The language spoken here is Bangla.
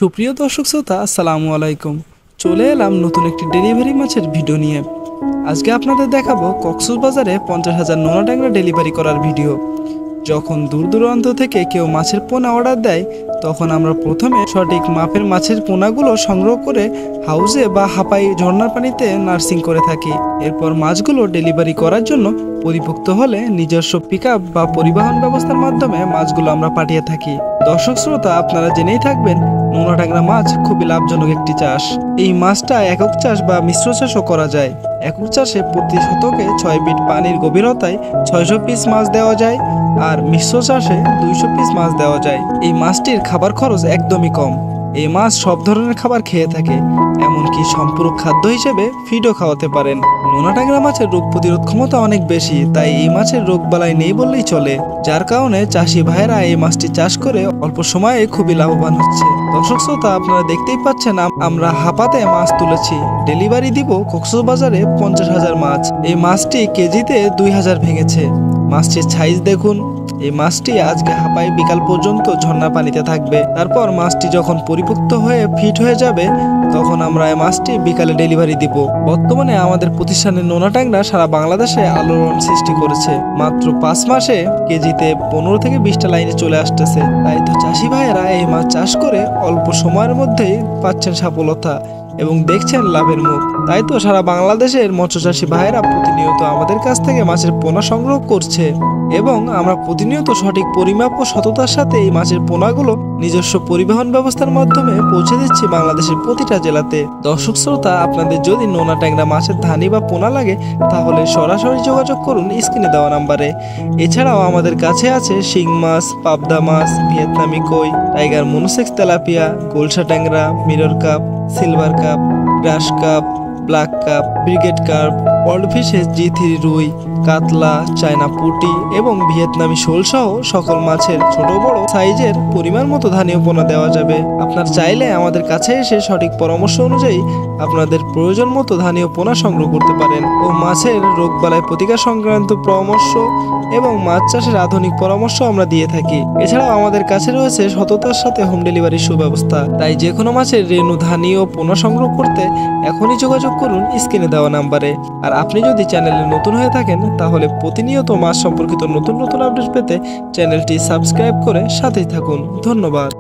সুপ্রিয় দর্শক শ্রোতা, আসসালামু আলাইকুম। চলে এলাম নতুন একটি ডেলিভারি মাছের ভিডিও নিয়ে। আজকে আপনাদের দেখাবো কক্সবাজারে 50,000 নোনা ট্যাংরা ডেলিভারি করার ভিডিও। যখন দূর দূরান্ত থেকে কেউ মাছের পোনা অর্ডার দেয়, তখন আমরা প্রথমে সঠিক মাপের মাছের পোনাগুলো সংগ্রহ করে হাউজে বা হাপাই ঝর্ণার পানিতে নার্সিং করে থাকি। এরপর মাছগুলো ডেলিভারি করার জন্য পরিপক্ত হলে নিজস্ব পিকআপ বা পরিবহন ব্যবস্থার মাধ্যমে মাছগুলো আমরা পাঠিয়ে থাকি। দর্শক শ্রোতা, আপনারা জেনেই থাকবেন নোনা ট্যাংরা মাছ খুবই লাভজনক একটি চাষ। এই মাছটা একক চাষ বা মিশ্র চাষও করা যায়। একক চাষে প্রতি শতকে 6 ফিট পানির গভীরতায় 600 পিস মাছ দেওয়া যায়, আর মিশ্র চাষে 200 পিস মাছ দেওয়া যায়। এই মাছটির খাবার খরচ একদমই কম। এই মাছ সব ধরনের খাবার খেয়ে থাকে, এমনকি সম্পূরক খাদ্য হিসেবে ফিডও খাওয়াতে পারেন। নোনা ট্যাংরা মাছের রোগ প্রতিরোধ ক্ষমতা অনেক বেশি, তাই এই মাছের রোগ বালাই নেই বললেই চলে, যার কারণে চাষি ভাইয়েরা এই মাছটি চাষ করে অল্প সময়ে খুবই লাভবান হচ্ছে। দর্শক শ্রোতা, আপনারা দেখতেই পাচ্ছেন আমরা হাপাতে মাছ তুলেছি। ডেলিভারি দিব কক্সবাজারে 50,000 মাছ। এই মাছটি কেজিতে 2,000 ভেঙেছে। মাছটির সাইজ দেখুন। এই মাছটি আজকে হাপায় বিকাল পর্যন্ত ঝর্ণা পানিতে থাকবে। তারপর মাছটি যখন পরিপুক্ত হয়ে ফিট হয়ে যাবে, তখন আমরা এই মাছটি বিকালে ডেলিভারি দিব। বর্তমানে আমাদের প্রতিষ্ঠানের নোনা ট্যাংরা সারা বাংলাদেশে আলোড়ন সৃষ্টি করেছে। মাত্র 5 মাসে কেজিতে 15 থেকে 20টা লাইনে চলে আসতেছে। তাই তো চাষি ভাইয়েরা এই মাছ চাষ করে অল্প সময়ের মধ্যেই পাচ্ছেন সফলতা এবং দেখছেন লাভের মুখ। তাই তো সারা বাংলাদেশের মৎস্য চাষী ভাইয়েরা প্রতিনিয়ত আমাদের কাছ থেকে মাছের পোনা সংগ্রহ করছে, এবং আমরা প্রতিনিয়ত সঠিক পরিমাপ ও সততার সাথে এই মাছের পোনাগুলো নিজস্ব পরিবহন ব্যবস্থার মাধ্যমে পৌঁছে দিচ্ছি বাংলাদেশের প্রতিটা জেলাতে। দর্শক শ্রোতা, আপনাদের যদি নোনা ট্যাংরা মাছের ধানি বা পোনা লাগে, তাহলে সরাসরি যোগাযোগ করুন স্ক্রিনে দেওয়া নাম্বারে। এছাড়াও আমাদের কাছে আছে শিং মাছ, পাবদা মাছ, ভিয়েতনামি কই, টাইগার মনোসেক্স তেলাপিয়া, গোলসা ট্যাংরা, মিরর কাপ, সিলভার কাপ, গ্রাস cup, black cup, brigade carp, world fishes G3 রুই, কাতলা, চায়না পুঁটি এবং ভিয়েতনামি শোল সহ সকল মাছের ছোট বড় সাইজের পরিমাণ মতো ধানীয় পোনা দেওয়া যাবে। আপনার চাইলে আমাদের কাছে এসে সঠিক পরামর্শ অনুযায়ী আপনাদের প্রয়োজন মতো ধানীয় পোনা সংগ্রহ করতে পারেন ও মাছের রোগবালাই প্রতিকার সংক্রান্ত পরামর্শ এবং মাছ চাষের আধুনিক পরামর্শ আমরা দিয়ে থাকি। এছাড়াও আমাদের কাছে রয়েছে সততার সাথে হোম ডেলিভারির সুব্যবস্থা। তাই যে কোনো মাছের রেণু ধানীয় পোনা সংগ্রহ করতে এখনই যোগাযোগ করুন স্ক্রিনে দেওয়া নাম্বারে। আর আপনি যদি চ্যানেলে নতুন হয়ে থাকেন, তাহলে প্রতিনিয়ত মাছ সম্পর্কিত নতুন নতুন আপডেট পেতে চ্যানেলটি সাবস্ক্রাইব করে সাথেই থাকুন। ধন্যবাদ।